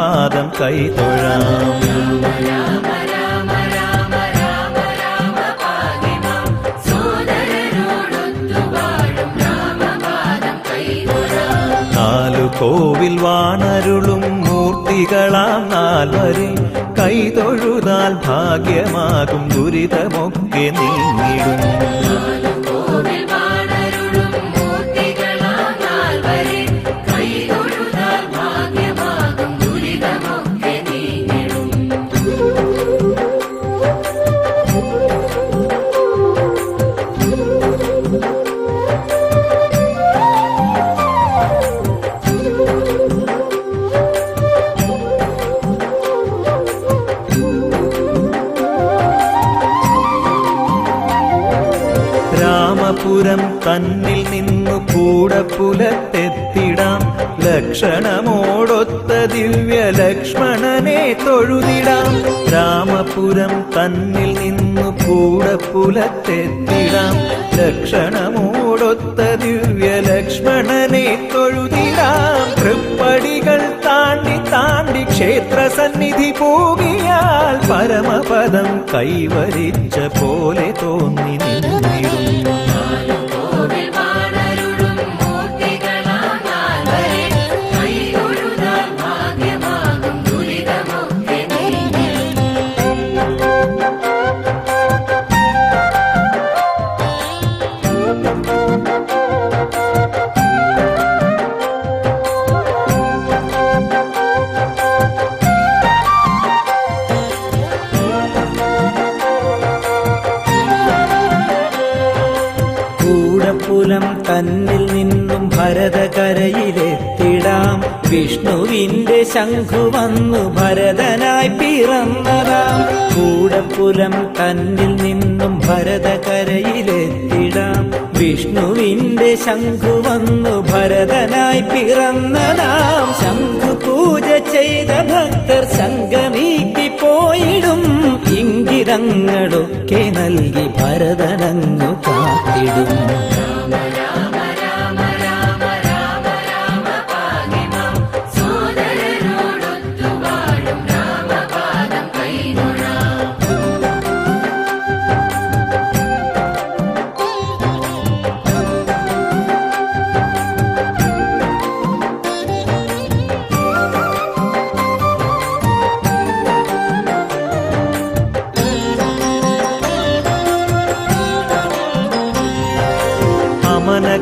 രാമപാദം കൈതൊഴാം. നാലു കോവിൽ വാണരുളും മൂർത്തികളാം നാൽവരെ കൈതൊഴുതാൽ ഭാഗ്യമാകും ദുരിതമൊക്കെ നീങ്ങിടും. രാമപുരം തന്നിൽ നിന്നു കൂടപ്പുലത്തെത്തിടാം. ലക്ഷണമോടൊത്ത ദിവ്യ ലക്ഷ്മണനെ തൊഴുതിടാം. രാമപുരം തന്നിൽ നിന്നു കൂടപ്പുലത്തെത്തിടാം. ലക്ഷണമോടൊത്ത ദിവ്യ ലക്ഷ്മണനെ തൊഴുതിടാം. തൃപ്പടികൾ താണ്ടി താണ്ടി ക്ഷേത്രസന്നിധി പോകിയാൽ പരമപദം കൈവരിച്ച പോലെ തോന്നി നിന്നിടും. കൂടപ്പുലം തന്നിൽ നിന്നും ഭരതകരയിലെത്തിടാം. വിഷ്ണുവിന്റെ ശംഖു വന്നു ഭരതനായി പിറന്നതാം. കൂടപ്പുലം തന്നിൽ നിന്നും ഭരതകരയിലെത്തിടാം. വിഷ്ണുവിന്റെ ശംഖു വന്നു ഭരതനായി പിറന്നതാം. ശംഖു പൂജ ചെയ്ത ഭക്തർ സംഗമിക്ക് പോയിടും. ഇംഗിതങ്ങളൊക്കെ നൽകി ഭരതനങ്ങു കാത്തിടും.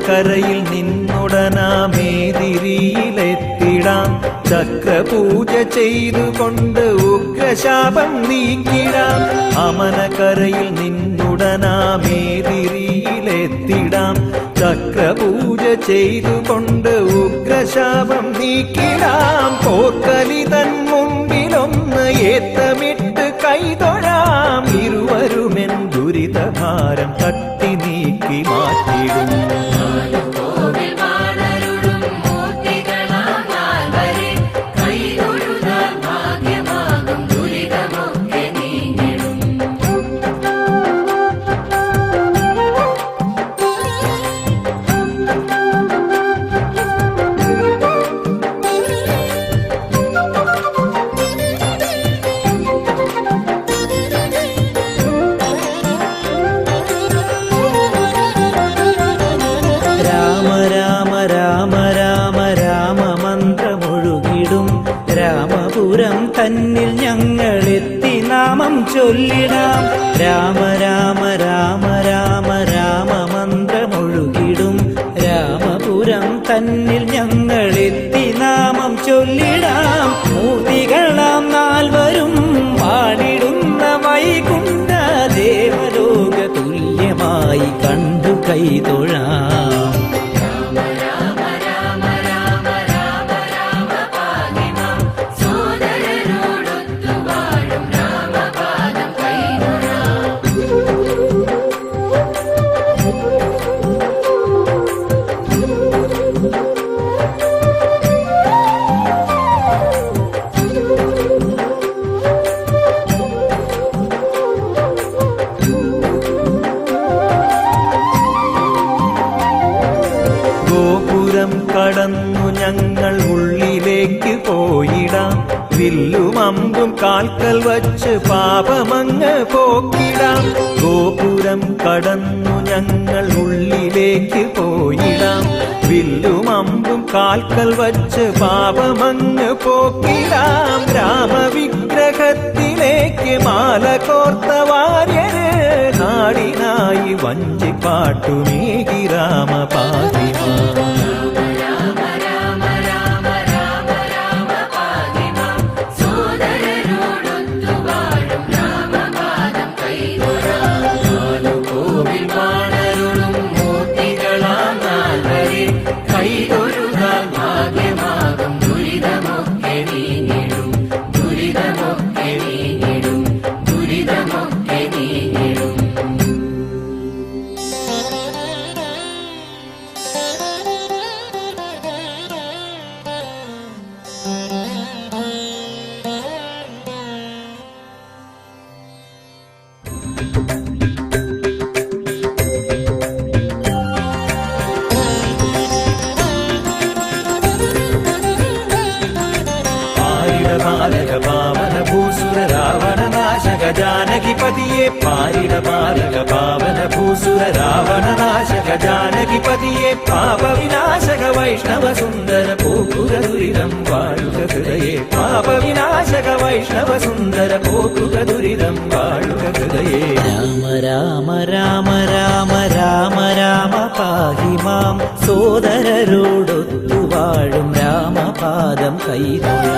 കരയിൽ നിന്നുടനാമേതിരിയിലെത്തിടാം. ചക്രപൂജ ചെയ്തുകൊണ്ട് ഉഗ്രശാപം നീക്കിടാം. അമനക്കരയിൽ നിന്നുടനാമേതിരിയിലെത്തിടാം. ചക്രപൂജ ചെയ്തുകൊണ്ട് ഉഗ്രശാപം നീക്കിടാം. പോർക്കലി തൻ മുമ്പിലൊന്ന് ഏത്തമിട്ട് കൈതൊഴാം. ഇരുവരുമെൻ ദുരിതഭാരം തട്ടി നീക്കി മാറ്റിടും. രാമപുരം തന്നിൽ ഞങ്ങളെത്തി നാമം ചൊല്ലിടാം. രാമ രാമ രാമ രാമ രാമ മന്ത്രമൊഴുകിടും. രാമപുരം തന്നിൽ ഞങ്ങളെത്തി നാമം ചൊല്ലിടാം. മൂർത്തികളാം നാൽവരും വാണിടുന്ന വൈകുണ്ഠ ദേവലോക തുല്യമായി കണ്ടു കൈതൊഴാം. വില്ലുമമ്പും കാൽക്കൽ വച്ച് പാപമങ്ങ് പോക്കിടാം. ഗോപുരം കടന്നു ഞങ്ങൾ ഉള്ളിലേക്ക് പോയിടാം. വില്ലുമമ്പും കാൽക്കൽ വച്ച് പാപമങ്ങ് പോക്കിടാം. രാമവിഗ്രഹത്തിലേക്ക് മാല കോർത്ത വാര്യര് നാടിനായി വഞ്ചിപ്പാട്ടുമേകി രാമപാതിമാ. പാരിട പാവന ഭൂസുര രാവണ നാശക ജാനകിപതിയെ. പാരിട പാലക പാവന ഭൂസുര രാവണ നാശക ജാനകിപതിയെ. പാപ വിനാശക വൈഷ്ണവ സുന്ദര പോക്കുര ദുരിതം വാഴുക ഹൃദയേ. പാപ വിനാശക വൈഷ്ണവ സുന്ദര പോക്കുര ദുരിതം വാഴുക ഹൃദയേ. രാമ രാമ രാമ രാമ രാമ രാമ പാഹി മാം. സോദരരോടൊത്തു വാഴും രാമപാദം കൈതൊഴാം.